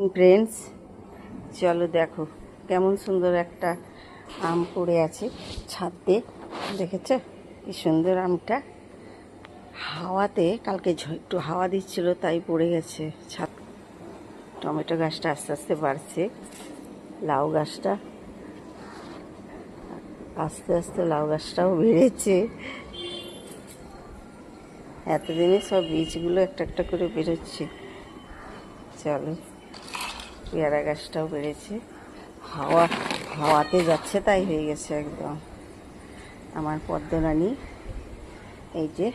Morning friends, চলো দেখো কেমন সুন্দর একটা আম পড়ে আছে ছাদে। দেখেছো কি সুন্দর আমটা? হাওয়াতে কালকে একটু হাওয়া দিচ্ছিল তাই পড়ে গেছে ছাদ। টমেটো গাছটা আস্তে আস্তে বাড়ছে, লাউ গাছটা আস্তে আস্তে লাউ গাছটাও বেড়েছে। এতদিনে সব বীজগুলো একটা একটা করে বেরোচ্ছে। চলো, পেয়ারা গাছটাও বেড়েছে, হাওয়াতে যাচ্ছে তাই হয়ে গেছে একদম। আমার পদ্মরানী এই যে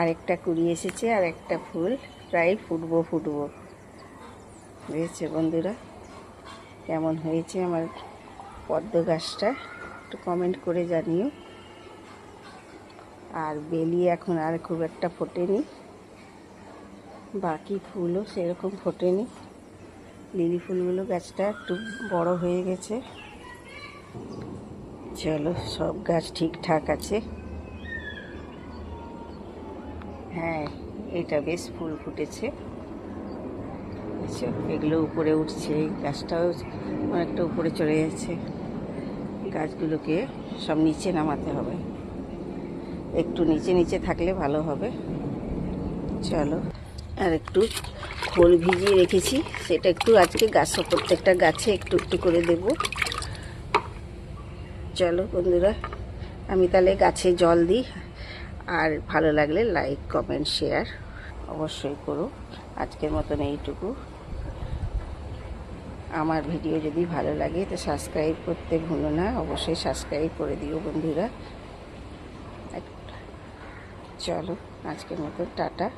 আরেকটা কুড়ি এসেছে, আর একটা ফুল প্রায় ফুটবো। বুঝেছে বন্ধুরা কেমন হয়েছে আমার পদ্ম গাছটা? একটু কমেন্ট করে জানিও। আর বেলি এখন আর খুব একটা ফোটেনি, বাকি ফুলও সেরকম ফোটেনি। লিলি ফুলগুলো গাছটা একটু বড় হয়ে গেছে। চলো, সব গাছ ঠিকঠাক আছে। হ্যাঁ, এটা বেশ ফুল ফুটেছে। এগুলো উপরে উঠছে, এই গাছটাও অনেকটা উপরে চলে যাচ্ছে। গাছগুলোকে সব নিচে নামাতে হবে, একটু নিচে নিচে থাকলে ভালো হবে। চলো, আর একটু খোল ভিজিয়ে রেখেছি, সেটা একটু আজকে প্রত্যেকটা গাছে একটু একটু করে দেব। চলো বন্ধুরা, আমি তাহলে গাছে জল দিই। আর ভালো লাগলে লাইক, কমেন্ট, শেয়ার অবশ্যই করো। আজকের মতন এইটুকু। আমার ভিডিও যদি ভালো লাগে তো সাবস্ক্রাইব করতে ভুলো না, অবশ্যই সাবস্ক্রাইব করে দিও বন্ধুরা। চলো, আজকের মতো টাটা।